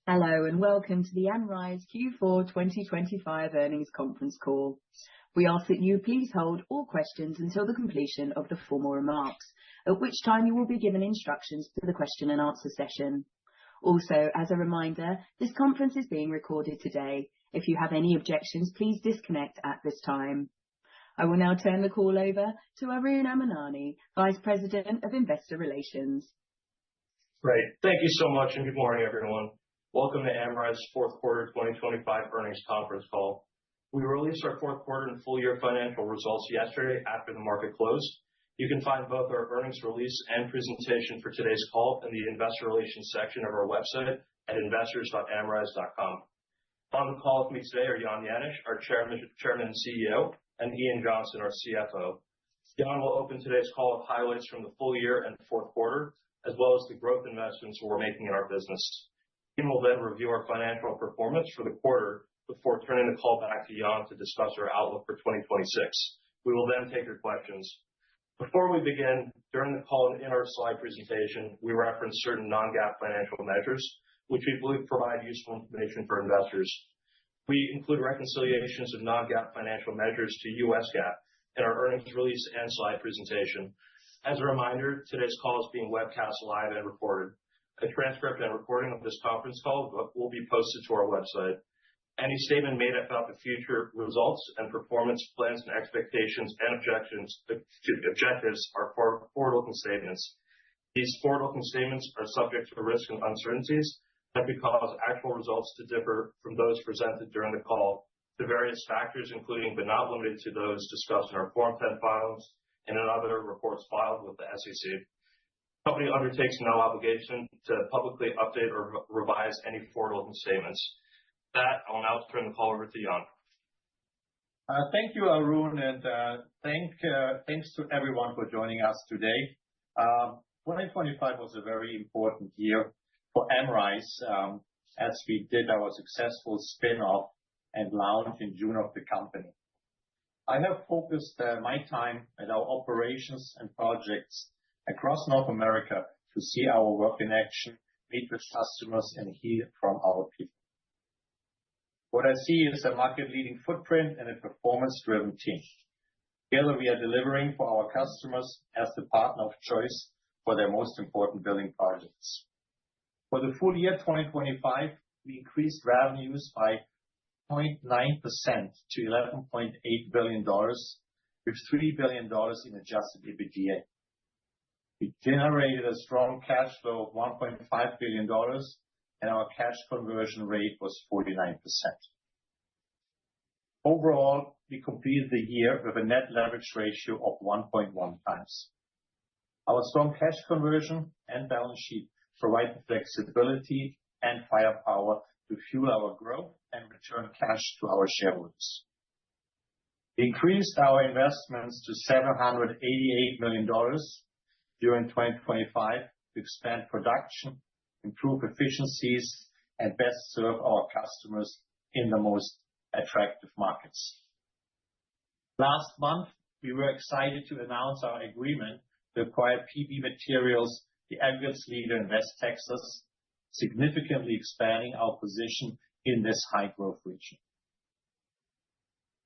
Hello and welcome to the Amrize Q4 2025 earnings conference call. We ask that you please hold all questions until the completion of the formal remarks, at which time you will be given instructions for the question and answer session. Also, as a reminder, this conference is being recorded today. If you have any objections, please disconnect at this time. I will now turn the call over to Arun Amanani, Vice President of Investor Relations. Great. Thank you so much, and good morning, everyone. Welcome to Amrize's fourth quarter 2025 earnings conference call. We released our fourth quarter and full year financial results yesterday after the market closed. You can find both our earnings release and presentation for today's call in the investor relations section of our website at investors.amrize.com. On the call with me today are Jan Janisch, our Chairman and CEO, and Ian Johnson, our CFO. Jan will open today's call with highlights from the full year and fourth quarter, as well as the growth investments we're making in our business. Ian will then review our financial performance for the quarter before turning the call back to Jan to discuss our outlook for 2026. We will then take your questions. Before we begin, during the call and in our slide presentation, we reference certain non-GAAP financial measures, which we believe provide useful information for investors. We include reconciliations of non-GAAP financial measures to U.S. GAAP in our earnings release and slide presentation. As a reminder, today's call is being webcast live and recorded. A transcript and recording of this conference call will be posted to our website. Any statement made about the future results and performance plans and expectations and objectives are forward-looking statements. These forward-looking statements are subject to risks and uncertainties that could cause actual results to differ from those presented during the call to various factors, including but not limited to those discussed in our Form 10 filings and in other reports filed with the SEC. The company undertakes no obligation to publicly update or revise any forward-looking statements. With that, I'll now turn the call over to Jan. Thank you, Arun, and thanks to everyone for joining us today. 2025 was a very important year for Amrize, as we did our successful spin-off and launch in June of the company. I have focused my time at our operations and projects across North America to see our work in action, meet with customers, and hear from our people. What I see is a market-leading footprint and a performance-driven team. Together, we are delivering for our customers as the partner of choice for their most important building projects. For the full year 2025, we increased revenues by 0.9% to $11.8 billion, with $3 billion in adjusted EBITDA. We generated a strong cash flow of $1.5 billion, and our cash conversion rate was 49%. Overall, we completed the year with a net leverage ratio of 1.1 times. Our strong cash conversion and balance sheet provide the flexibility and firepower to fuel our growth and return cash to our shareholders. We increased our investments to $788 million during 2025 to expand production, improve efficiencies, and best serve our customers in the most attractive markets. Last month, we were excited to announce our agreement to acquire PB Materials, the aggregates leader in West Texas, significantly expanding our position in this high-growth region.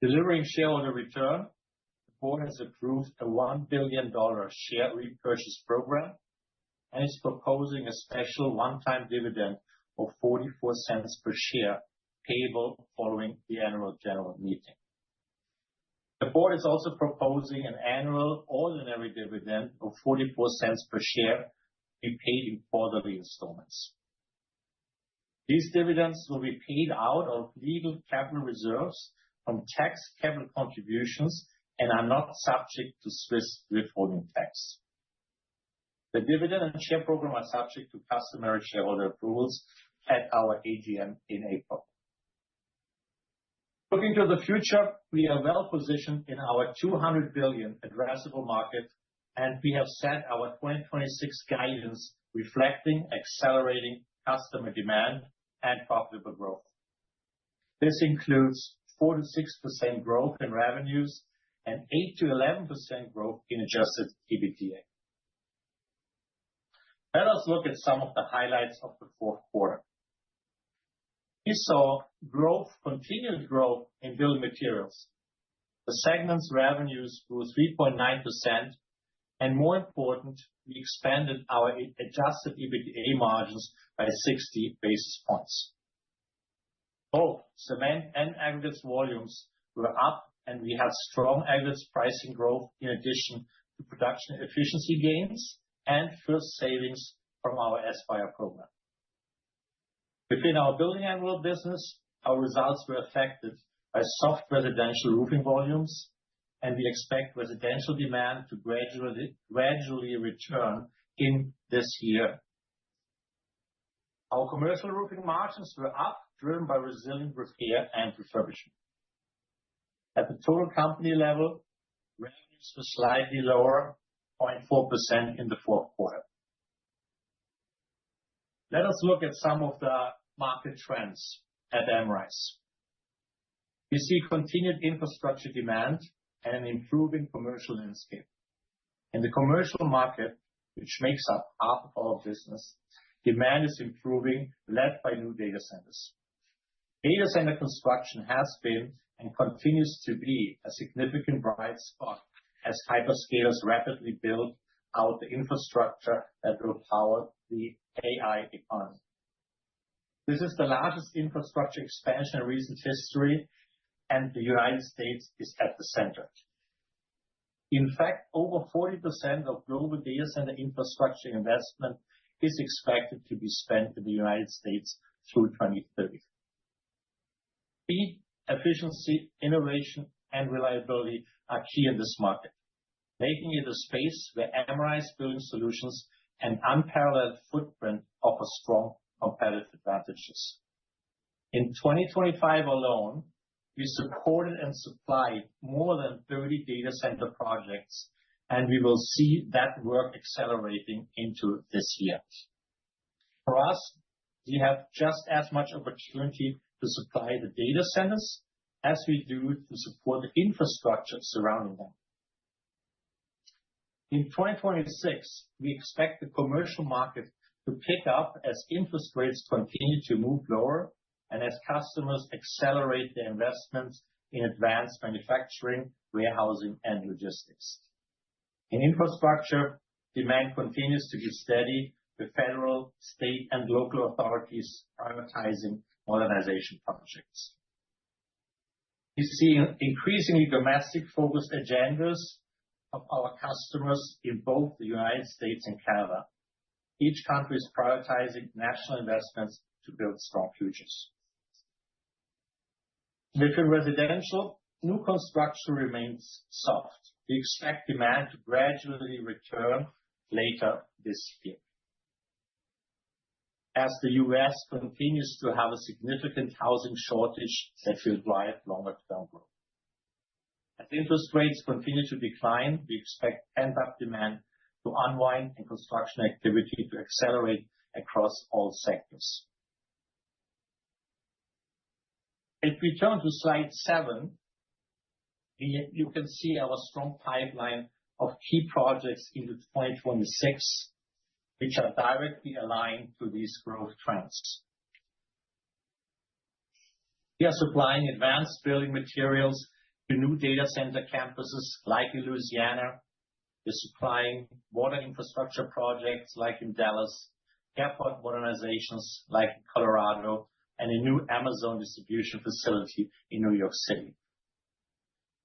Delivering shareholder return, the board has approved a $1 billion share repurchase program and is proposing a special one-time dividend of 44 cents per share, payable following the annual general meeting. The board is also proposing an annual ordinary dividend of 44 cents per share, be paid in quarterly installments. These dividends will be paid out of legal capital reserves from tax capital contributions and are not subject to Swiss withholding tax. The dividend and share program are subject to customary shareholder approvals at our AGM in April. Looking to the future, we are well positioned in our $200 billion addressable market, and we have set our 2026 guidance reflecting accelerating customer demand and profitable growth. This includes 4%-6% growth in revenues and 8%-11% growth in adjusted EBITDA. Let us look at some of the highlights of the fourth quarter. We saw continued growth in building materials. The segment's revenues grew 3.9%, and more important, we expanded our adjusted EBITDA margins by 60 basis points. Both cement and aggregates volumes were up, and we had strong aggregates pricing growth in addition to production efficiency gains and first savings from our Aspire program. Within our building envelope business, our results were affected by soft residential roofing volumes, and we expect residential demand to gradually return in this year. Our commercial roofing margins were up, driven by resilient repair and refurbishment. At the total company level, revenues were slightly lower, 0.4% in the fourth quarter. Let us look at some of the market trends at Amrize. We see continued infrastructure demand and an improving commercial landscape. In the commercial market, which makes up half of our business, demand is improving, led by new data centers. Data center construction has been and continues to be a significant bright spot as hyperscalers rapidly build out the infrastructure that will power the AI economy. This is the largest infrastructure expansion in recent history, and the United States is at the center. In fact, over 40% of global data center infrastructure investment is expected to be spent in the United States through 2030. Speed, efficiency, innovation, and reliability are key in this market, making it a space where Amrize Building Solutions and unparalleled footprint offer strong competitive advantages. In 2025 alone, we supported and supplied more than 30 data center projects, and we will see that work accelerating into this year. For us, we have just as much opportunity to supply the data centers as we do to support the infrastructure surrounding them. In 2026, we expect the commercial market to pick up as interest rates continue to move lower and as customers accelerate their investments in advanced manufacturing, warehousing, and logistics. In infrastructure, demand continues to be steady, with federal, state, and local authorities prioritizing modernization projects. We see increasingly domestic-focused agendas of our customers in both the United States and Canada. Each country is prioritizing national investments to build strong futures. Within residential, new construction remains soft. We expect demand to gradually return later this year, as the U.S. continues to have a significant housing shortage that will drive longer-term growth. As interest rates continue to decline, we expect pent-up demand to unwind and construction activity to accelerate across all sectors. If we turn to slide 7, you can see our strong pipeline of key projects into 2026, which are directly aligned to these growth trends. We are supplying advanced building materials to new data center campuses like in Louisiana. We're supplying water infrastructure projects like in Dallas, airport modernizations like in Colorado, and a new Amazon distribution facility in New York City.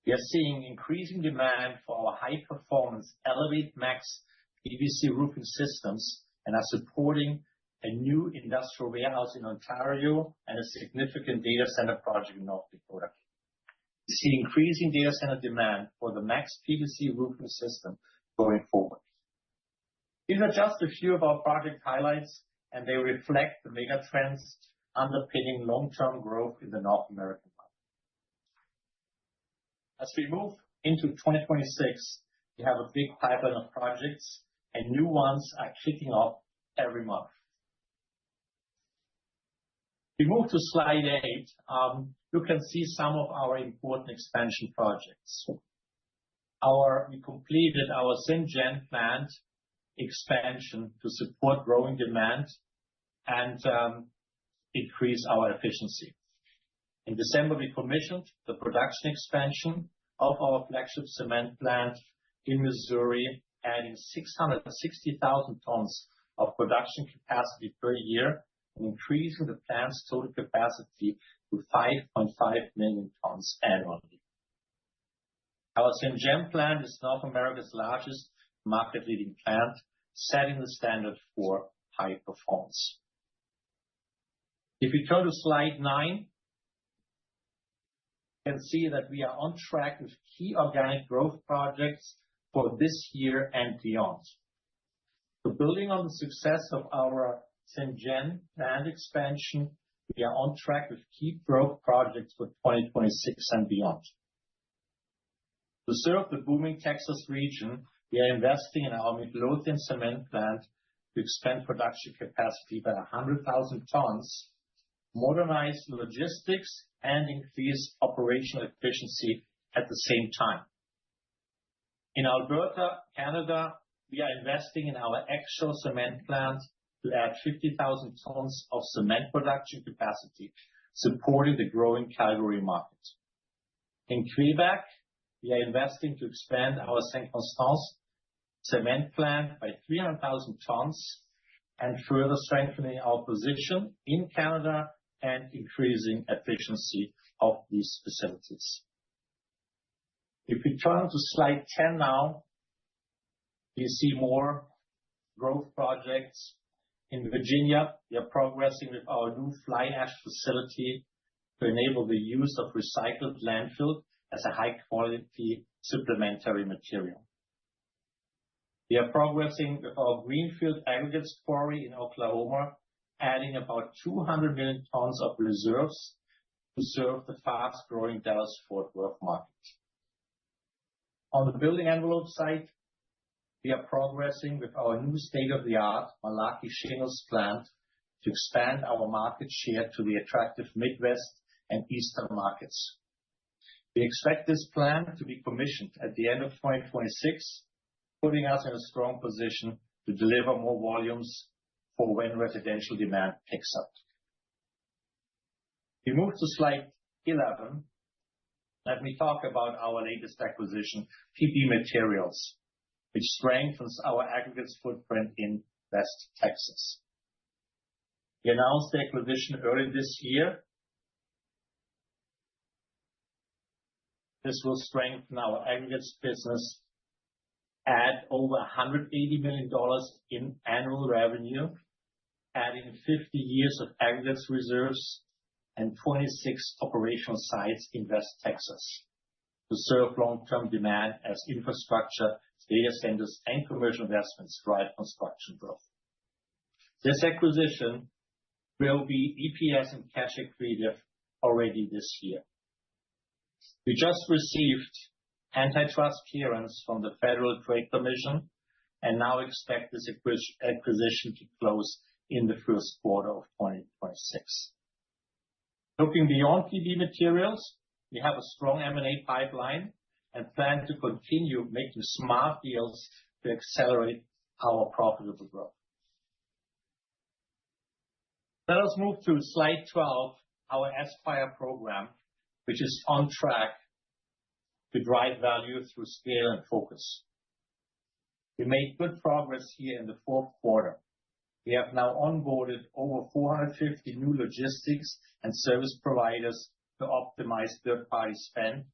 We are seeing increasing demand for our high-performance Elevate Max PVC roofing systems and are supporting a new industrial warehouse in Ontario and a significant data center project in North Dakota. We see increasing data center demand for the Max PVC roofing system going forward. These are just a few of our project highlights, and they reflect the mega trends underpinning long-term growth in the North American market. As we move into 2026, we have a big pipeline of projects, and new ones are kicking off every month. We move to slide 8. You can see some of our important expansion projects. We completed our Shenzhen plant expansion to support growing demand, and increase our efficiency. In December, we commissioned the production expansion of our flagship cement plant in Missouri, adding 660,000 tons of production capacity per year and increasing the plant's total capacity to 5.5 million tons annually. Our St. Gem plant is North America's largest market-leading plant, setting the standard for high performance. If we turn to slide 9, you can see that we are on track with key organic growth projects for this year and beyond. So building on the success of our St. Gem plant expansion, we are on track with key growth projects for 2026 and beyond. To serve the booming Texas region, we are investing in our Midlothian cement plant to expand production capacity by 100,000 tons, modernize logistics, and increase operational efficiency at the same time. In Alberta, Canada, we are investing in our Exshaw cement plant to add 50,000 tons of cement production capacity, supporting the growing Calgary market. In Quebec, we are investing to expand our St. Constance cement plant by 300,000 tons and further strengthening our position in Canada and increasing efficiency of these facilities. If we turn to slide 10 now, you see more growth projects. In Virginia, we are progressing with our new fly ash facility to enable the use of recycled landfill as a high-quality supplementary material. We are progressing with our greenfield aggregates quarry in Oklahoma, adding about 200 million tons of reserves to serve the fast-growing Dallas-Fort Worth market. On the building envelope side, we are progressing with our new state-of-the-art Malarkey shingles plant to expand our market share to the attractive Midwest and Eastern markets. We expect this plant to be commissioned at the end of 2026, putting us in a strong position to deliver more volumes for when residential demand picks up. We move to slide 11. Let me talk about our latest acquisition, PB Materials, which strengthens our aggregates footprint in West Texas. We announced the acquisition early this year. This will strengthen our aggregates business, add over $180 million in annual revenue, adding 50 years of aggregates reserves and 26 operational sites in West Texas to serve long-term demand as infrastructure, data centers, and commercial investments drive construction growth. This acquisition will be EPS and cash accretive already this year. We just received antitrust clearance from the Federal Trade Commission and now expect this acquisition to close in the first quarter of 2026. Looking beyond PB Materials, we have a strong M&A pipeline and plan to continue making smart deals to accelerate our profitable growth. Let us move to slide 12, our Aspire program, which is on track to drive value through scale and focus. We made good progress here in the fourth quarter. We have now onboarded over 450 new logistics and service providers to optimize third-party spend,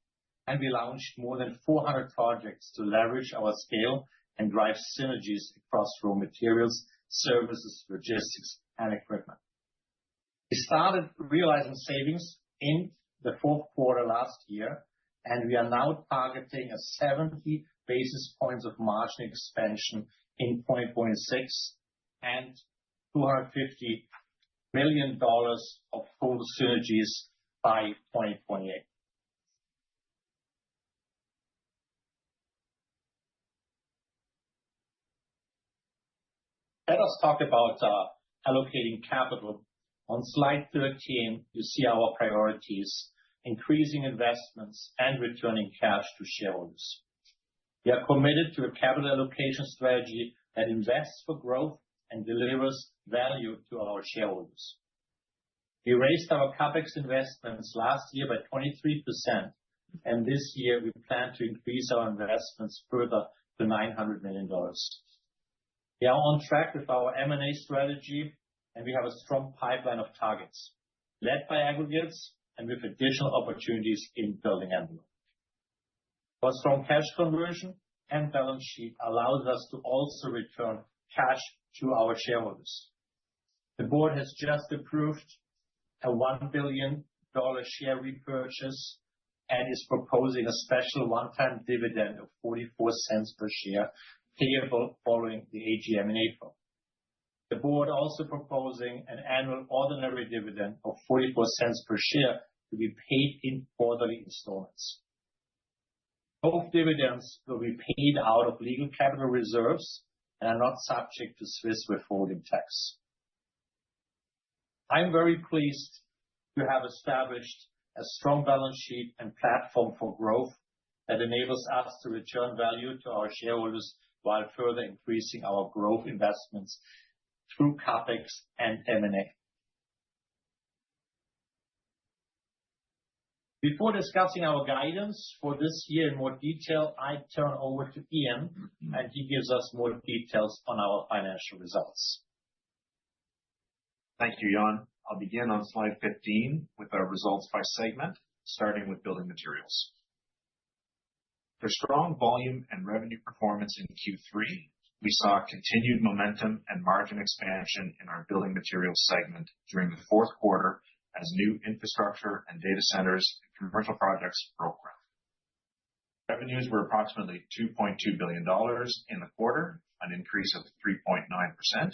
and we launched more than 400 projects to leverage our scale and drive synergies across raw materials, services, logistics, and equipment. We started realizing savings in the fourth quarter last year, and we are now targeting a 70 basis points of margin expansion in 2026 and $250 million of total synergies by 2028. Let us talk about allocating capital. On slide 13, you see our priorities: increasing investments and returning cash to shareholders. We are committed to a capital allocation strategy that invests for growth and delivers value to our shareholders. We raised our CapEx investments last year by 23%, and this year we plan to increase our investments further to $900 million. We are on track with our M&A strategy, and we have a strong pipeline of targets led by aggregates and with additional opportunities in building envelope. Our strong cash conversion and balance sheet allows us to also return cash to our shareholders. The board has just approved a $1 billion share repurchase and is proposing a special one-time dividend of 44 cents per share payable following the AGM in April. The board also proposing an annual ordinary dividend of 44 cents per share to be paid in quarterly installments. Both dividends will be paid out of legal capital reserves and are not subject to Swiss withholding tax. I'm very pleased to have established a strong balance sheet and platform for growth that enables us to return value to our shareholders while further increasing our growth investments through CapEx and M&A. Before discussing our guidance for this year in more detail, I turn over to Ian, and he gives us more details on our financial results. Thank you, Jan. I'll begin on slide 15 with our results by segment, starting with building materials. For strong volume and revenue performance in Q3, we saw continued momentum and margin expansion in our building materials segment during the fourth quarter as new infrastructure and data centers and commercial projects broke ground. Revenues were approximately $2.2 billion in the quarter, an increase of 3.9%,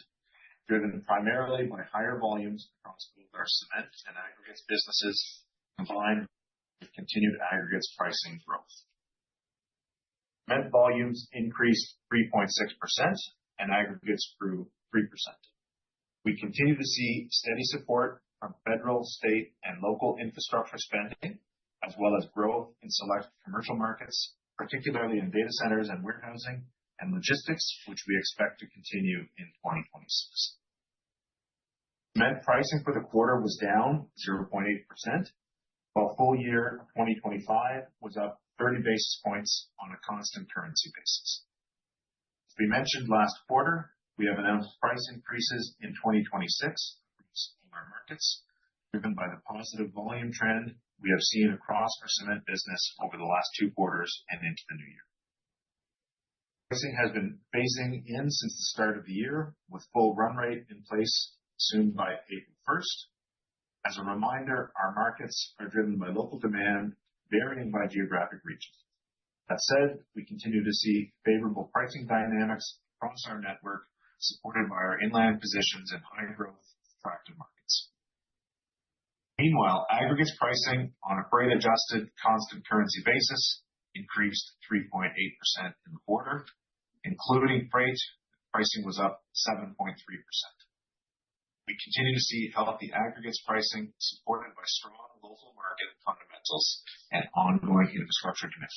driven primarily by higher volumes across both our cement and aggregates businesses, combined with continued aggregates pricing growth. Cement volumes increased 3.6%, and aggregates grew 3%. We continue to see steady support from federal, state, and local infrastructure spending, as well as growth in select commercial markets, particularly in data centers and warehousing and logistics, which we expect to continue in 2026. Cement pricing for the quarter was down 0.8%, while full year 2025 was up 30 basis points on a constant currency basis. As we mentioned last quarter, we have announced price increases in 2026 across all our markets, driven by the positive volume trend we have seen across our cement business over the last 2 quarters and into the new year. Pricing has been phasing in since the start of the year, with full run rate in place soon by April 1st. As a reminder, our markets are driven by local demand, varying by geographic region. That said, we continue to see favorable pricing dynamics across our network, supported by our inland positions in high growth, attractive markets. Meanwhile, aggregates pricing on a freight adjusted constant currency basis increased 3.8% in the quarter. Including freight, pricing was up 7.3%. We continue to see healthy aggregates pricing supported by strong local market fundamentals and ongoing infrastructure demand.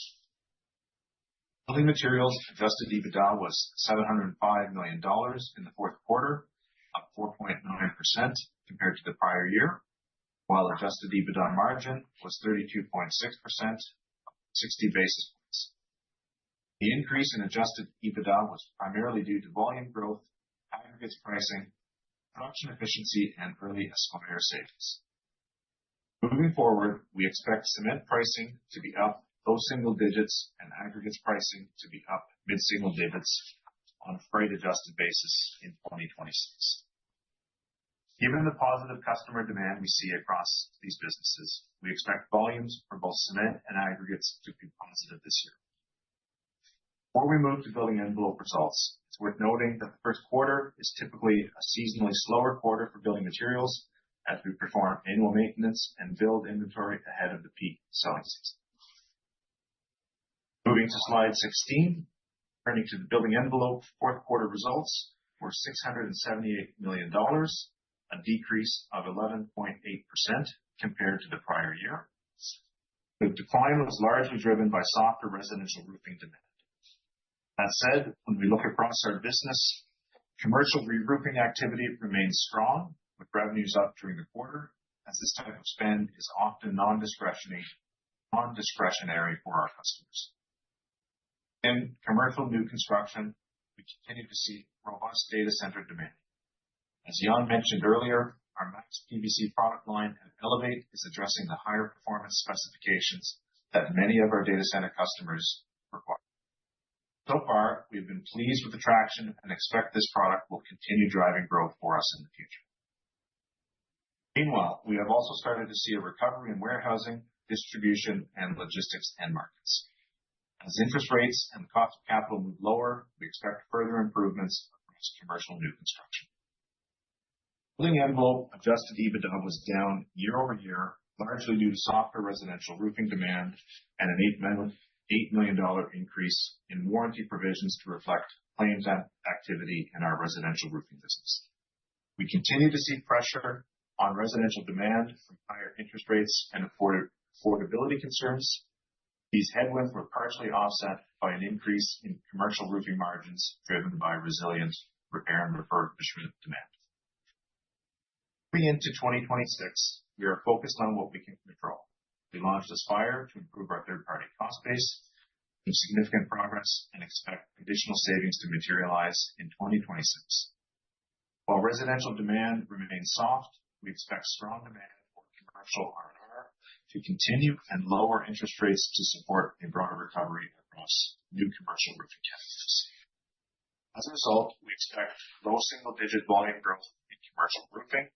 Building materials adjusted EBITDA was $705 million in the fourth quarter, up 4.9% compared to the prior year, while adjusted EBITDA margin was 32.6%, up 60 basis points. The increase in adjusted EBITDA was primarily due to volume growth, aggregates pricing, production efficiency, and early Aspire savings. Moving forward, we expect cement pricing to be up low single digits and aggregates pricing to be up mid-single digits on a freight adjusted basis in 2026. Given the positive customer demand we see across these businesses, we expect volumes for both cement and aggregates to be positive this year. Before we move to building envelope results, it's worth noting that the first quarter is typically a seasonally slower quarter for building materials as we perform annual maintenance and build inventory ahead of the peak selling season. Moving to slide 16, turning to the building envelope, fourth quarter results were $678 million, a decrease of 11.8% compared to the prior year. The decline was largely driven by softer residential roofing demand. That said, when we look across our business, commercial re-roofing activity remains strong, with revenues up during the quarter as this type of spend is often non-discretionary for our customers. In commercial new construction, we continue to see robust data center demand. As Jan mentioned earlier, our Max PVC product line at Elevate is addressing the higher performance specifications that many of our data center customers require. So far, we've been pleased with the traction and expect this product will continue driving growth for us in the future. Meanwhile, we have also started to see a recovery in warehousing, distribution, and logistics end markets. As interest rates and the cost of capital move lower, we expect further improvements across commercial new construction. Building envelope adjusted EBITDA was down year-over-year, largely due to softer residential roofing demand and an $8 million increase in warranty provisions to reflect claims activity in our residential roofing business. We continue to see pressure on residential demand from higher interest rates and affordability concerns. These headwinds were partially offset by an increase in commercial roofing margins driven by resilient repair and refurbishment demand. Moving into 2026, we are focused on what we can control. We launched Aspire to improve our third-party cost base, with significant progress, and expect additional savings to materialize in 2026. While residential demand remains soft, we expect strong demand for commercial R&R to continue and lower interest rates to support a broader recovery across new commercial roofing categories. As a result, we expect low single-digit volume growth in commercial roofing.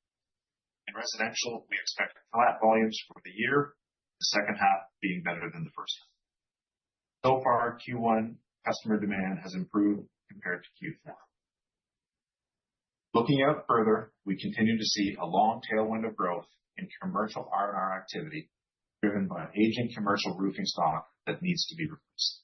In residential, we expect flat volumes for the year, the second half being better than the first half. So far, Q1 customer demand has improved compared to Q4. Looking out further, we continue to see a long tailwind of growth in commercial R&R activity driven by aging commercial roofing stock that needs to be replaced.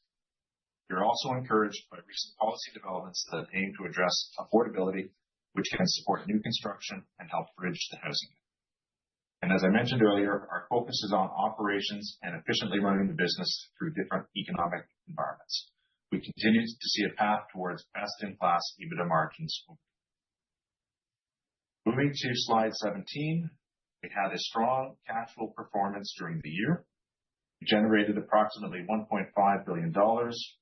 We are also encouraged by recent policy developments that aim to address affordability, which can support new construction and help bridge the housing gap. And as I mentioned earlier, our focus is on operations and efficiently running the business through different economic environments. We continue to see a path towards best-in-class EBITDA margins. Moving to slide 17, we had a strong cash flow performance during the year. We generated approximately $1.5 billion,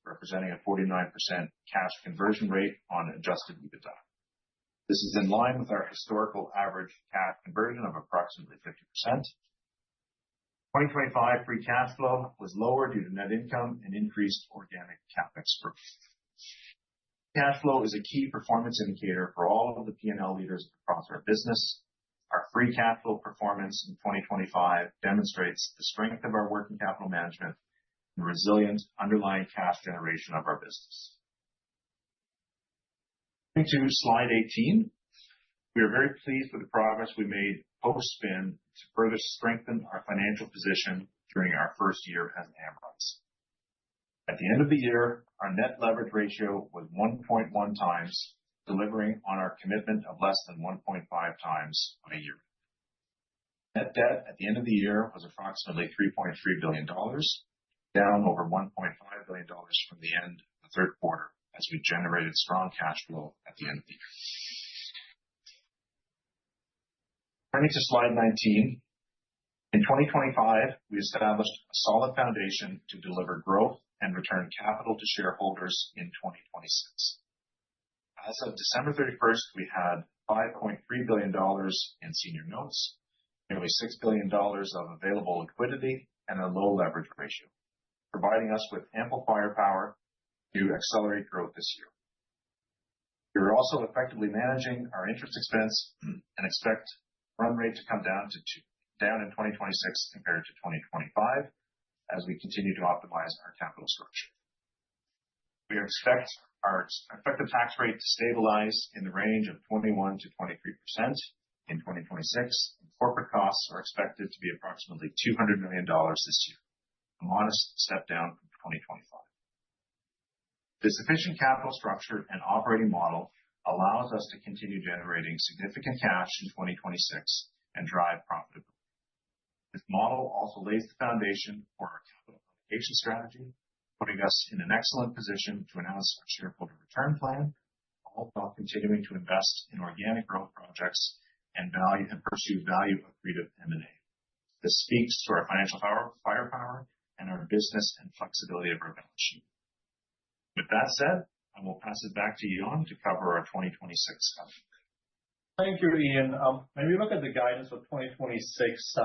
representing a 49% cash conversion rate on adjusted EBITDA. This is in line with our historical average cash conversion of approximately 50%. 2025 free cash flow was lower due to net income and increased organic CapEx growth. Cash flow is a key performance indicator for all of the P&L leaders across our business. Our free cash flow performance in 2025 demonstrates the strength of our working capital management and resilient underlying cash generation of our business. Moving to slide 18, we are very pleased with the progress we made post-spin to further strengthen our financial position during our first year as Amrize. At the end of the year, our net leverage ratio was 1.1 times, delivering on our commitment of less than 1.5 times on a year. Net debt at the end of the year was approximately $3.3 billion, down over $1.5 billion from the end of the third quarter, as we generated strong cash flow at the end of the year. Turning to slide 19, in 2025, we established a solid foundation to deliver growth and return capital to shareholders in 2026. As of December 31st, we had $5.3 billion in senior notes, nearly $6 billion of available liquidity, and a low leverage ratio, providing us with ample firepower to accelerate growth this year. We are also effectively managing our interest expense and expect run rate to come down in 2026 compared to 2025 as we continue to optimize our capital structure. We expect our effective tax rate to stabilize in the range of 21% to 23% in 2026. Corporate costs are expected to be approximately $200 million this year, a modest step down from 2025. This efficient capital structure and operating model allows us to continue generating significant cash in 2026 and drive profitability. This model also lays the foundation for our capital allocation strategy, putting us in an excellent position to announce our shareholder return plan, all while continuing to invest in organic growth projects and pursue value-accretive M&A. This speaks to our financial firepower and our business and flexibility of our balance sheet. With that said, I will pass it back to Jan to cover our 2026 outlook. Thank you, Ian. When we look at the guidance for 2026,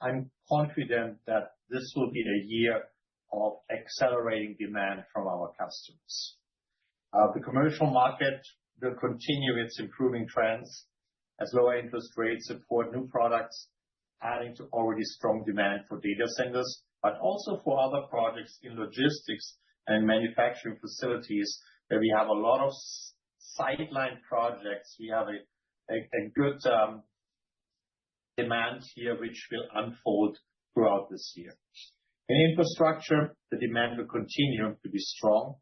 I'm confident that this will be a year of accelerating demand from our customers. The commercial market will continue its improving trends as lower interest rates support new products, adding to already strong demand for data centers, but also for other projects in logistics and manufacturing facilities where we have a lot of sideline projects. We have a good demand here, which will unfold throughout this year. In infrastructure, the demand will continue to be strong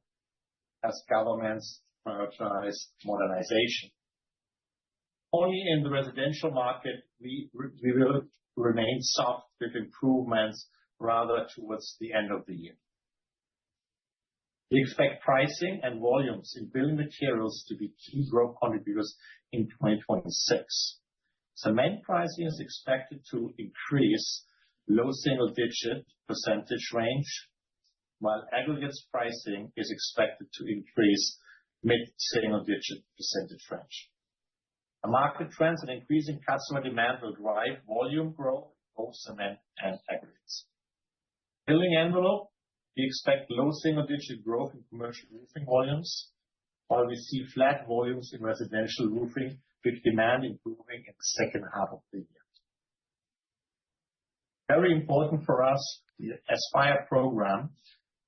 as governments prioritize modernization. Only in the residential market, we will remain soft with improvements rather towards the end of the year. We expect pricing and volumes in building materials to be key growth contributors in 2026. Cement pricing is expected to increase low single-digit percentage range, while aggregates pricing is expected to increase mid-single-digit percentage range. The market trends and increasing customer demand will drive volume growth in both cement and aggregates. Building envelope, we expect low single-digit growth in commercial roofing volumes, while we see flat volumes in residential roofing, with demand improving in the second half of the year. Very important for us, the Aspire program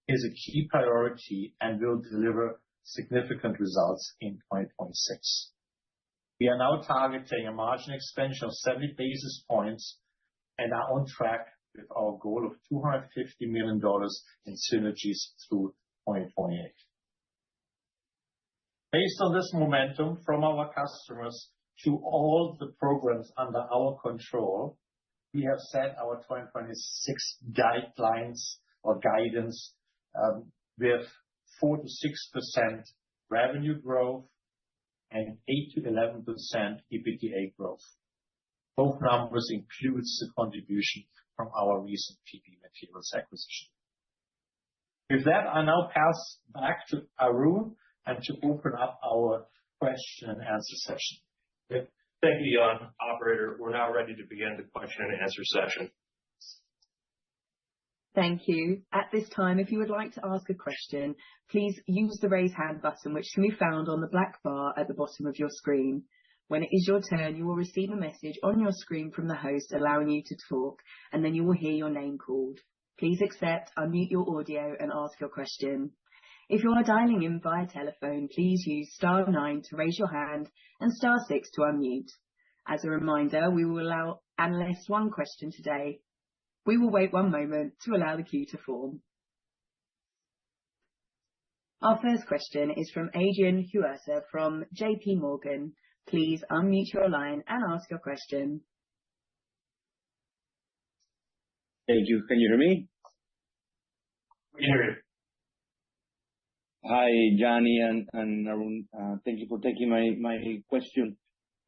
is a key priority and will deliver significant results in 2026. We are now targeting a margin expansion of 70 basis points and are on track with our goal of $250 million in synergies through 2028. Based on this momentum from our customers to all the programs under our control, we have set our 2026 guidelines or guidance with 4%-6% revenue growth and 8%-11% EBITDA growth. Both numbers include the contribution from our recent PP Materials acquisition. With that, I now pass back to Arun and to open up our question and answer session. Thank you, Jan. Operator, we're now ready to begin the question and answer session. Thank you. At this time, if you would like to ask a question, please use the raise hand button, which can be found on the black bar at the bottom of your screen. When it is your turn, you will receive a message on your screen from the host allowing you to talk, and then you will hear your name called. Please accept, unmute your audio, and ask your question. If you are dialing in via telephone, please use *9 to raise your hand and *6 to unmute. As a reminder, we will allow analysts one question today. We will wait one moment to allow the queue to form. Our first question is from Adrian Huerta from JP Morgan. Please unmute your line and ask your question. Thank you. Can you hear me? We hear you. Hi, Gianni and Arun. Thank you for taking my question.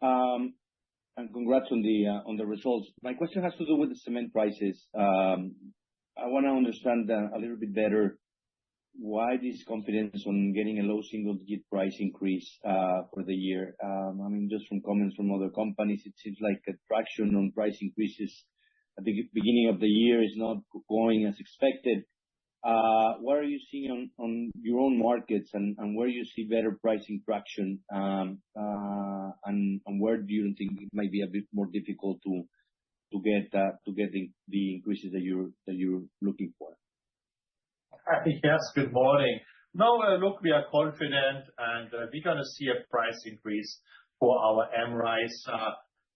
And congrats on the results. My question has to do with the cement prices. I want to understand a little bit better why this confidence on getting a low single-digit price increase for the year. I mean, just from comments from other companies, it seems like a traction on price increases at the beginning of the year is not going as expected. What are you seeing on your own markets, and where do you see better pricing traction, and where do you think it might be a bit more difficult to get the increases that you're looking for? Yes, good morning. No, look, we are confident, and we're going to see a price increase for our Amrize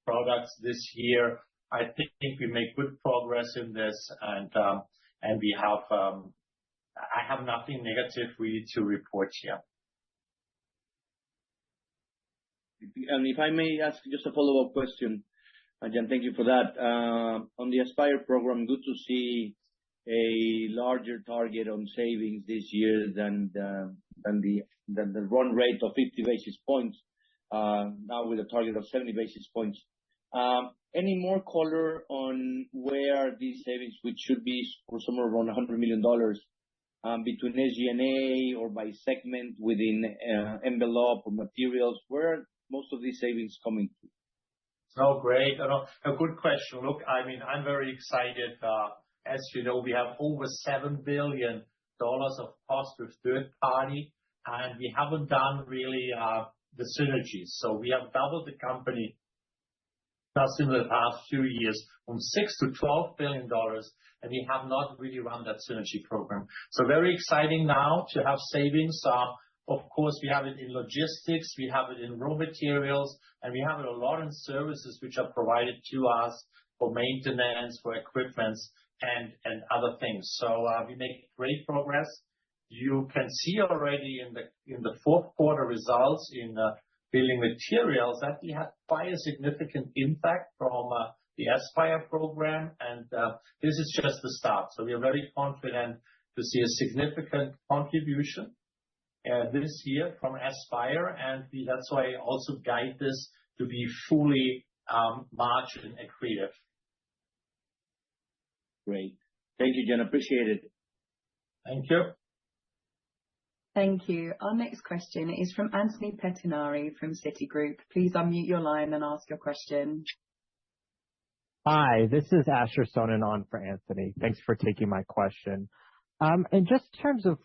products this year. I think we make good progress in this, and we have. I have nothing negative really to report here. And if I may ask just a follow-up question, Jan, thank you for that. On the Aspire program, good to see a larger target on savings this year than the run rate of 50 basis points, now with a target of 70 basis points. Any more color on where these savings, which should be for somewhere around $100 million, between SG&A or by segment within envelope or materials, where are most of these savings coming to? Oh, great. A good question. Look, I mean, I'm very excited. As you know, we have over $7 billion of cost with third party, and we haven't done really the synergies. So we have doubled the company just in the past few years from $6 to $12 billion, and we have not really run that synergy program. So very exciting now to have savings. Of course, we have it in logistics, we have it in raw materials, and we have it a lot in services which are provided to us for maintenance, for equipment, and other things. So we make great progress. You can see already in the fourth quarter results in building materials that we had quite a significant impact from the Aspire program, and this is just the start. So we are very confident to see a significant contribution this year from Aspire, and that's why I also guide this to be fully margin accretive. Great. Thank you, Jen. Appreciate it. Thank you. Thank you. Our next question is from Anthony Pettinari from Citigroup. Please unmute your line and ask your question. Hi, this is Asher Sonnen on for Anthony. Thanks for taking my question. And just in terms of,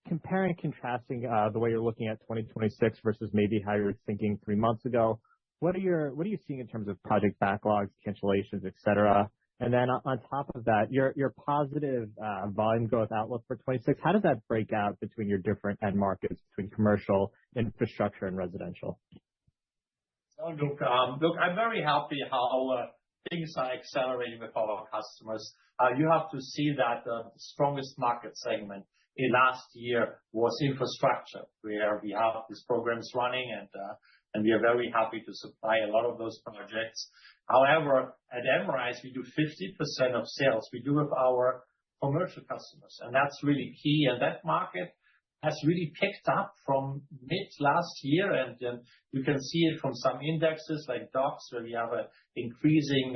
comparing and contrasting the way you're looking at 2026 versus maybe how you were thinking 3 months ago, what are you seeing in terms of project backlogs, cancellations, et cetera? And then on top of that, your positive volume growth outlook for 26, how does that break out between your different end markets, between commercial, infrastructure, and residential? Oh, look, I'm very happy how things are accelerating with our customers. You have to see that the strongest market segment in last year was infrastructure, where we have these programs running, and we are very happy to supply a lot of those projects. However, at Amrize, we do 50% of sales. We do with our commercial customers, and that's really key. And that market has really picked up from mid last year, and you can see it from some indexes like Dodge, where we have an increasing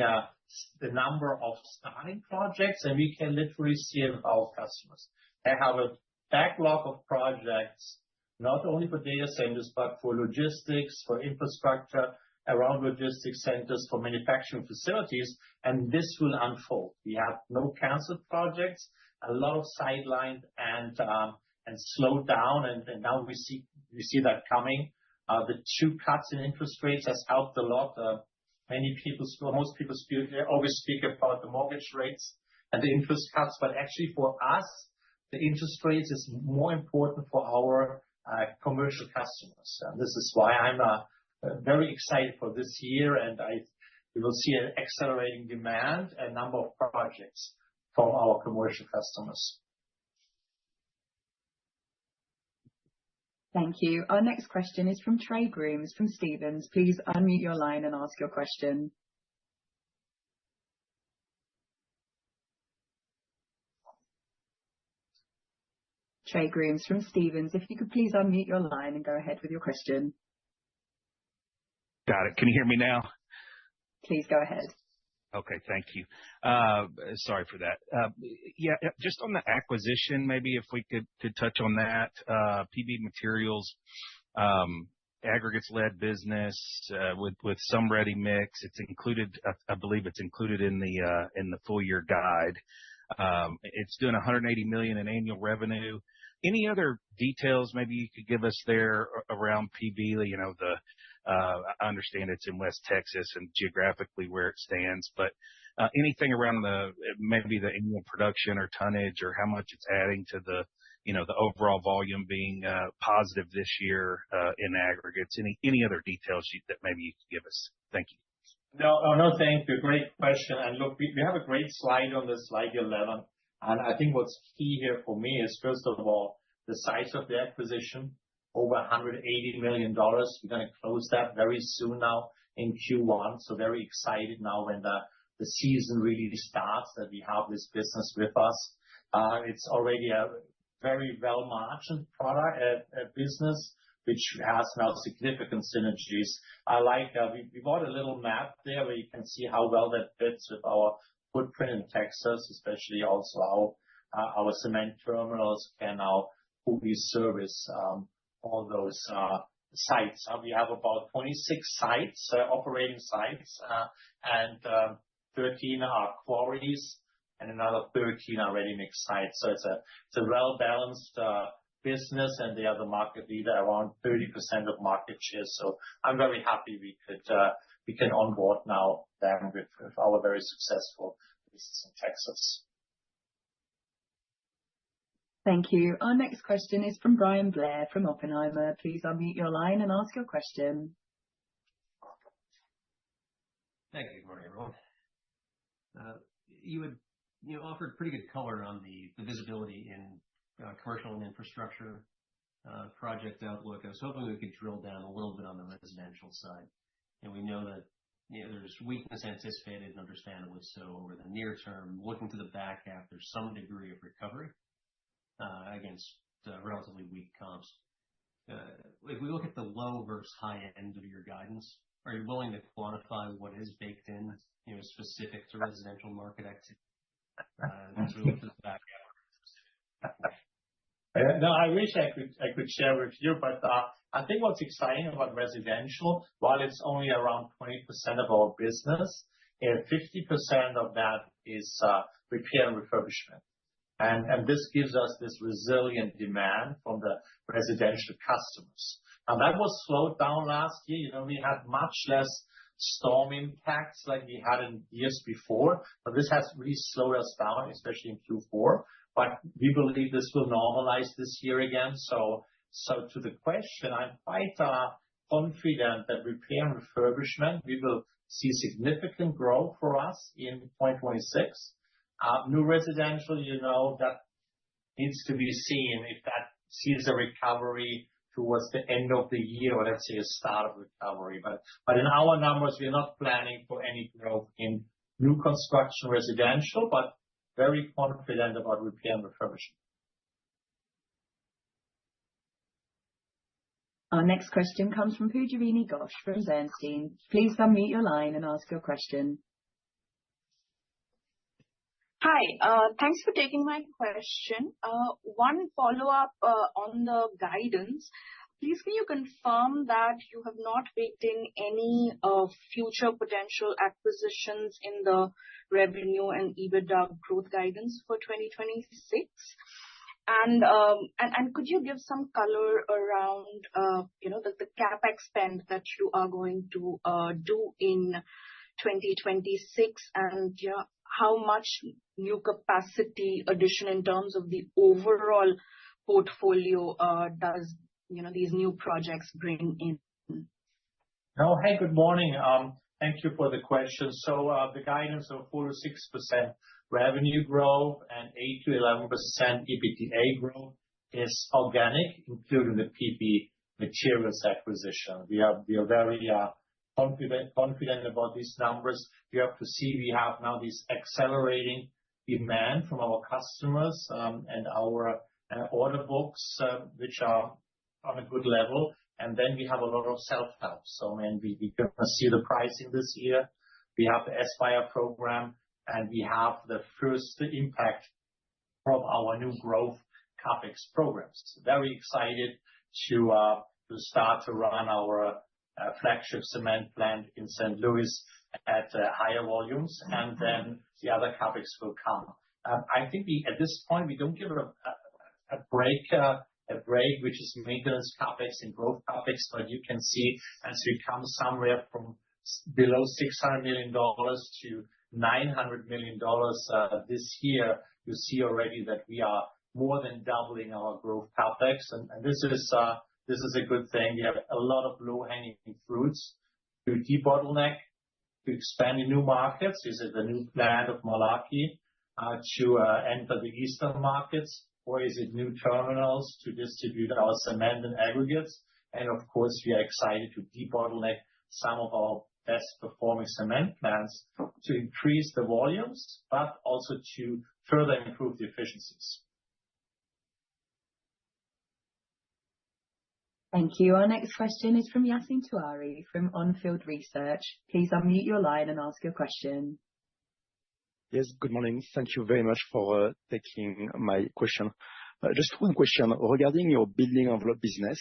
the number of starting projects, and we can literally see it with our customers. They have a backlog of projects, not only for data centers, but for logistics, for infrastructure, around logistics centers, for manufacturing facilities, and this will unfold. We have no canceled projects, a lot of sidelined and slowed down, and now we see that coming. The 2 cuts in interest rates has helped a lot. Most people always speak about the mortgage rates and the interest cuts, but actually for us, the interest rates is more important for our commercial customers. And this is why I'm very excited for this year, and we will see an accelerating demand and number of projects from our commercial customers. Thank you. Our next question is from Trey Grooms from Stephens. Please unmute your line and ask your question. Trey Grooms from Stephens, if you could please unmute your line and go ahead with your question. Got it. Can you hear me now? Please go ahead. Okay, thank you. Sorry for that. Yeah, just on the acquisition, maybe if we could touch on that. PB Materials, aggregates-led business, with some ready mix. It's included, I believe it's included in the full year guide. It's doing $180 million in annual revenue. Any other details maybe you could give us there around PB? I understand it's in West Texas and geographically where it stands, but anything around maybe the annual production or tonnage or how much it's adding to the overall volume being positive this year in aggregates? Any other details that maybe you could give us? Thank you. No, thank you. Great question. And look, we have a great slide on this, slide 11. And I think what's key here for me is, first of all, the size of the acquisition, over $180 million. We're going to close that very soon now in Q1. So very excited now when the season really starts that we have this business with us. It's already a very well-margined product, business which has now significant synergies. I like we bought a little map there where you can see how well that fits with our footprint in Texas, especially also how our cement terminals can now fully service all those sites. We have about 26 sites, operating sites, and 13 are quarries, and another 13 are ready-mix sites. So it's a well-balanced business, and they are the market leader, around 30% of market share. So I'm very happy we can onboard now them with our very successful business in Texas. Thank you. Our next question is from Brian Blair from Oppenheimer. Please unmute your line and ask your question. Thank you. Good morning, everyone. You offered pretty good color on the visibility in commercial and infrastructure project outlook. I was hoping we could drill down a little bit on the residential side. And we know that there's weakness anticipated, and understandably so, over the near term. Looking to the back half, there's some degree of recovery against relatively weak comps. If we look at the low versus high end of your guidance, are you willing to quantify what is baked in, specific to residential market activity as we look to the back half? No, I wish I could share with you, but I think what's exciting about residential, while it's only around 20% of our business, 50% of that is repair and refurbishment. And this gives us this resilient demand from the residential customers. Now, that was slowed down last year. We had much less storm impacts like we had in years before, but this has really slowed us down, especially in Q4. But we believe this will normalize this year again. So to the question, I'm quite confident that repair and refurbishment, we will see significant growth for us in 2026. New residential, that needs to be seen if that sees a recovery towards the end of the year, or let's say a start of recovery. But in our numbers, we're not planning for any growth in new construction residential, but very confident about repair and refurbishment. Our next question comes from Pujarini Ghosh from Bernstein. Please unmute your line and ask your question. Hi, thanks for taking my question. One follow-up on the guidance. Please, can you confirm that you have not baked in any future potential acquisitions in the revenue and EBITDA growth guidance for 2026? And could you give some color around the CapEx spend that you are going to do in 2026 and how much new capacity addition in terms of the overall portfolio does these new projects bring in? Oh, hey, good morning. Thank you for the question. So the guidance of 4%-6% revenue growth and 8%-11% EBITDA growth is organic, including the PP Materials acquisition. We are very confident about these numbers. You have to see we have now this accelerating demand from our customers and our order books, which are on a good level. And then we have a lot of self-help. So we're going to see the pricing this year. We have the Aspire program, and we have the first impact from our new growth CapEx programs. Very excited to start to run our flagship cement plant in St. Louis at higher volumes, and then the other CapEx will come. I think at this point, we don't give a break, which is maintenance CapEx and growth CapEx, but you can see as we come somewhere from below $600 million to $900 million this year, you see already that we are more than doubling our growth CapEx, and this is a good thing. We have a lot of low-hanging fruits to debottleneck, to expand in new markets. Is it the new plant of Malarkey to enter the eastern markets, or is it new terminals to distribute our cement and aggregates? And of course, we are excited to debottleneck some of our best-performing cement plants to increase the volumes, but also to further improve the efficiencies. Thank you. Our next question is from Yassine Touahri from On Field Research. Please unmute your line and ask your question. Yes, good morning. Thank you very much for taking my question. Just one question regarding your building envelope business.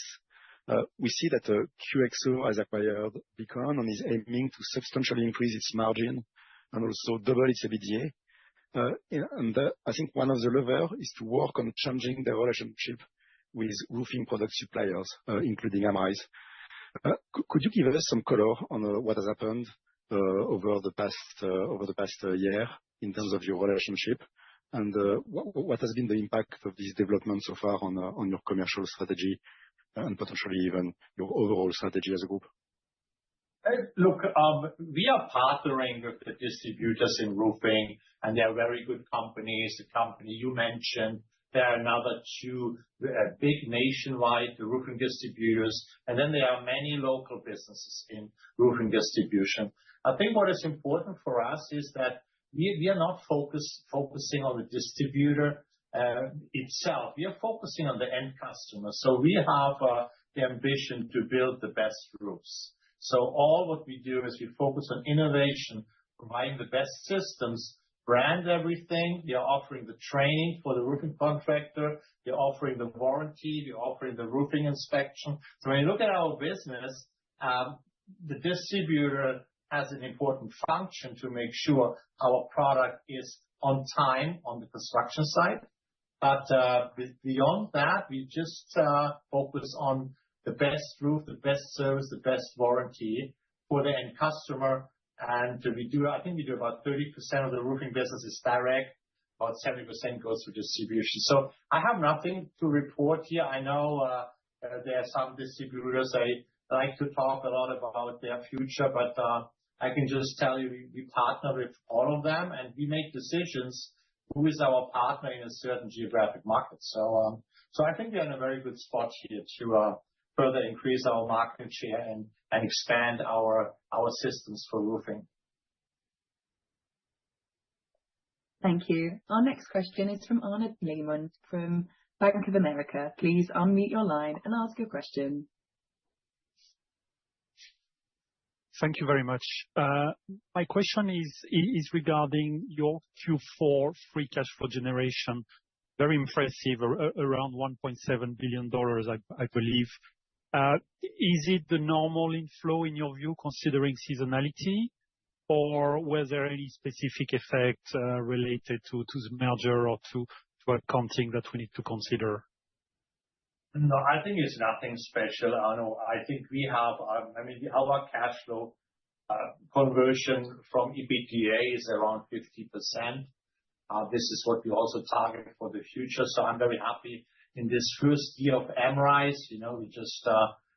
We see that QXO has acquired Beacon and is aiming to substantially increase its margin and also double its EBITDA. I think one of the levers is to work on changing the relationship with roofing product suppliers, including Amrize. Could you give us some color on what has happened over the past year in terms of your relationship? And what has been the impact of this development so far on your commercial strategy and potentially even your overall strategy as a group? Look, we are partnering with the distributors in roofing, and they are very good companies. The company you mentioned, there are another two big nationwide roofing distributors, and then there are many local businesses in roofing distribution. I think what is important for us is that we are not focusing on the distributor itself. We are focusing on the end customer. So we have the ambition to build the best roofs. So all what we do is we focus on innovation, providing the best systems, brand everything. We are offering the training for the roofing contractor. We are offering the warranty. We are offering the roofing inspection. So when you look at our business, the distributor has an important function to make sure our product is on time on the construction site. But beyond that, we just focus on the best roof, the best service, the best warranty for the end customer. And I think we do about 30% of the roofing business is direct, about 70% goes through distribution. So I have nothing to report here. I know there are some distributors, they like to talk a lot about their future, but I can just tell you we partner with all of them and we make decisions who is our partner in a certain geographic market. So I think we're in a very good spot here to further increase our market share and expand our systems for roofing. Thank you. Our next question is from Arnaud Lehmann from Bank of America. Please unmute your line and ask your question. Thank you very much. My question is regarding your Q4 free cash flow generation. Very impressive, around $1.7 billion, I believe. Is it the normal inflow in your view, considering seasonality, or was there any specific effect related to the merger or to accounting that we need to consider? No, I think it's nothing special, Arno. I think we have, our cash flow conversion from EBITDA is around 50%. This is what we also target for the future. So I'm very happy in this first year of Amrize. We just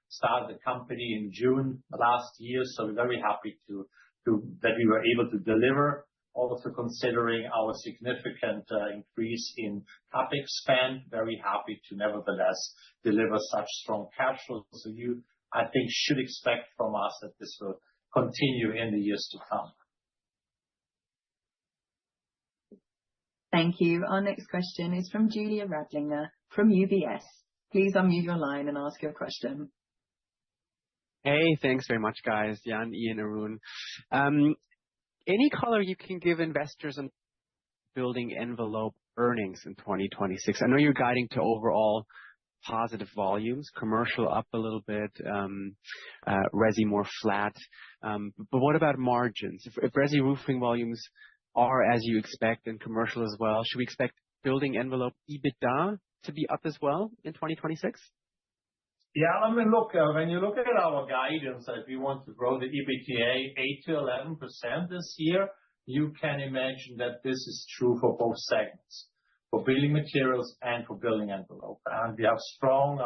started the company in June last year. So we're very happy that we were able to deliver, also considering our significant increase in CapEx spend. Very happy to nevertheless deliver such strong cash flow. So you, I think, should expect from us that this will continue in the years to come. Thank you. Our next question is from Julia Radlinger from UBS. Please unmute your line and ask your question. Hey, thanks very much, guys. Jan, Ian, Arun. Any color you can give investors on building envelope earnings in 2026? I know you're guiding to overall positive volumes, commercial up a little bit, resi more flat. But what about margins? If resi roofing volumes are as you expect and commercial as well, should we expect building envelope EBITDA to be up as well in 2026? Yeah, look, when you look at our guidance, that we want to grow the EBITDA 8 to 11% this year, you can imagine that this is true for both segments, for building materials and for building envelope. And we have strong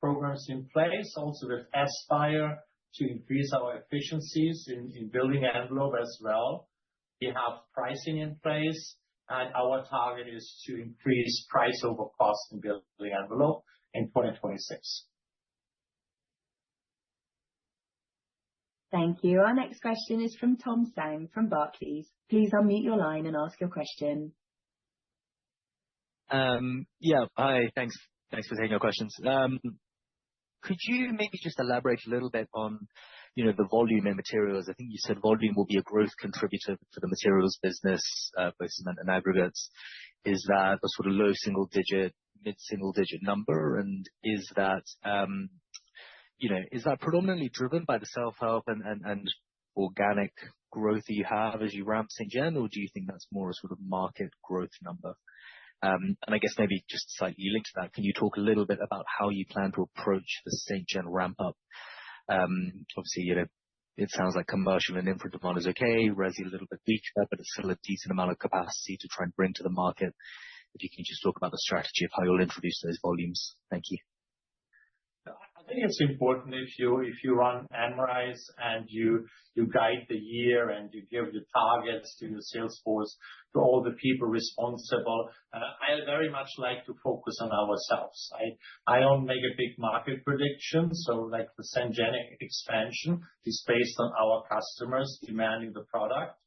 programs in place, also with Aspire, to increase our efficiencies in building envelope as well. We have pricing in place, and our target is to increase price over cost in building envelope in 2026. Thank you. Our next question is from Tom Sang from Barclays. Please unmute your line and ask your question. Yeah, hi, thanks for taking our questions. Could you maybe just elaborate a little bit on, the volume in materials? I think you said volume will be a growth contributor for the materials business, both cement and aggregates. Is that a sort of low single digit, mid-single digit number? And is that predominantly driven by the self-help and organic growth that you have as you ramp St. Gen, or do you think that's more a sort of market growth number? And I guess maybe just slightly linked to that, can you talk a little bit about how you plan to approach the St. Gen ramp up? Obviously, it sounds like commercial and infra demand is okay, resi a little bit weaker, but it's still a decent amount of capacity to try and bring to the market. If you can just talk about the strategy of how you'll introduce those volumes. Thank you. I think it's important if you run Amrize and you guide the year and you give the targets to your sales force, to all the people responsible. I very much like to focus on ourselves. I don't make a big market prediction. So like the St. Gen expansion is based on our customers demanding the product.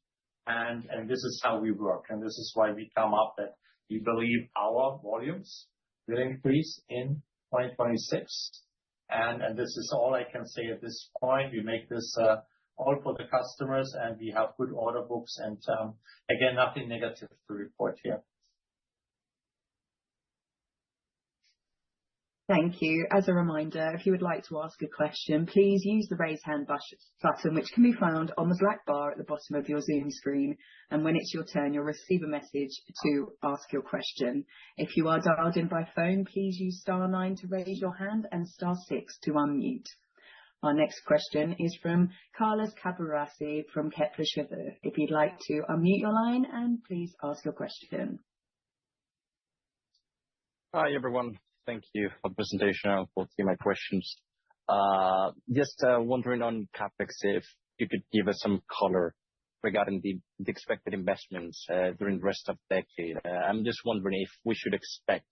And this is how we work. And this is why we come up that we believe our volumes will increase in 2026. And this is all I can say at this point. We make this all for the customers, and we have good order books. And again, nothing negative to report here. Thank you. As a reminder, if you would like to ask a question, please use the raise hand button, which can be found on the black bar at the bottom of your Zoom screen. And when it's your turn, you'll receive a message to ask your question. If you are dialed in by phone, please use *9 to raise your hand and *6 to unmute. Our next question is from Carlos Caburrasi from Kepler Cheuvreux. If you'd like to unmute your line and please ask your question. Hi, everyone. Thank you for the presentation and for taking my questions. Just wondering on CapEx, if you could give us some color regarding the expected investments during the rest of the decade. I'm just wondering if we should expect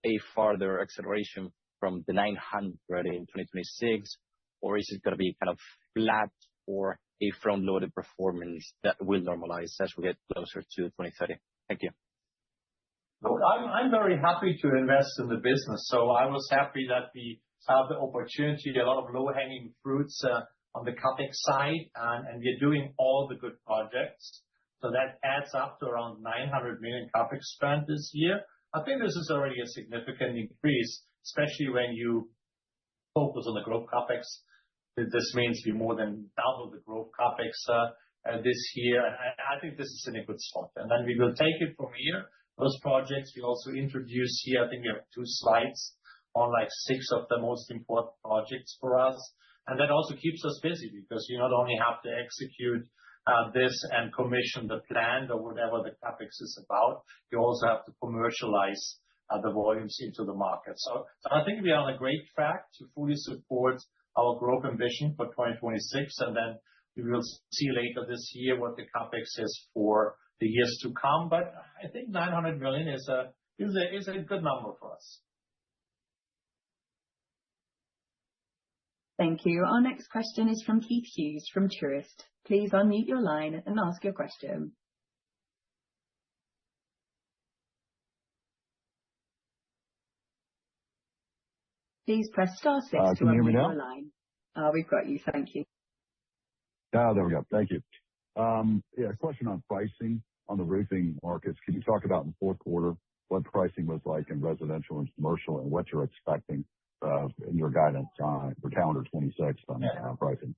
a further acceleration from the 900 in 2026, or is it going to be kind of flat or a front-loaded performance that will normalize as we get closer to 2030? Thank you. Look, I'm very happy to invest in the business. So I was happy that we have the opportunity, a lot of low-hanging fruits on the CapEx side, and we're doing all the good projects. So that adds up to around 900 million CapEx spent this year. I think this is already a significant increase, especially when you focus on the growth CapEx. This means we more than double the growth CapEx this year. I think this is in a good spot. And then we will take it from here. Those projects we also introduce here. I think we have 2 slides on like 6 of the most important projects for us. And that also keeps us busy because you not only have to execute this and commission the plant or whatever the CapEx is about, you also have to commercialize the volumes into the market. So I think we are on a great track to fully support our growth ambition for 2026. And then we will see later this year what the CapEx is for the years to come. But I think 900 million is a good number for us. Thank you. Our next question is from Keith Hughes from Truist. Please unmute your line and ask your question. Please press *6 to unmute your line. We've got you. Thank you. There we go. Thank you. Yeah, a question on pricing on the roofing markets. Can you talk about in the fourth quarter what pricing was like in residential and commercial and what you're expecting in your guidance for calendar 26 on pricing?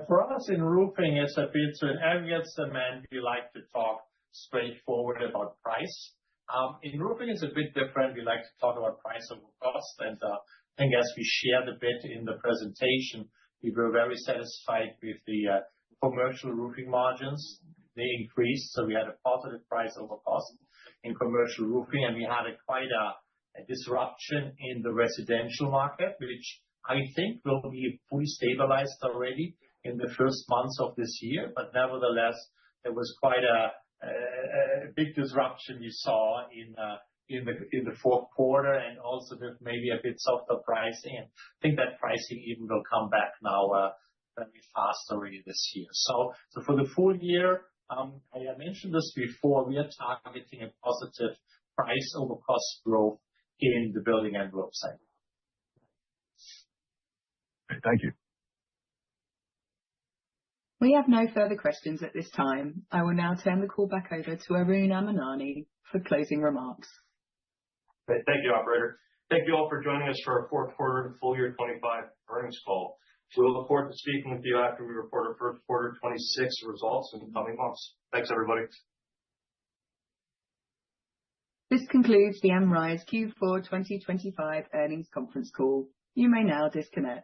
For us in roofing, it's a bit so in aggregates demand, we like to talk straightforward about price. In roofing, it's a bit different. We like to talk about price over cost. And I think as we shared a bit in the presentation, we were very satisfied with the commercial roofing margins. They increased. So we had a positive price over cost in commercial roofing. And we had quite a disruption in the residential market, which I think will be fully stabilized already in the first months of this year. But nevertheless, there was quite a big disruption we saw in the fourth quarter, and also with maybe a bit softer pricing. And I think that pricing even will come back now very fast already this year. So for the full year, I mentioned this before, we are targeting a positive price over cost growth in the building envelope side. Thank you. We have no further questions at this time. I will now turn the call back over to Arun Amanani for closing remarks. Great. Thank you, operator. Thank you all for joining us for our fourth quarter and full year 25 earnings call. We look forward to speaking with you after we report our first quarter 26 results in the coming months. Thanks, everybody. This concludes the Amrize Q4 2025 earnings conference call. You may now disconnect.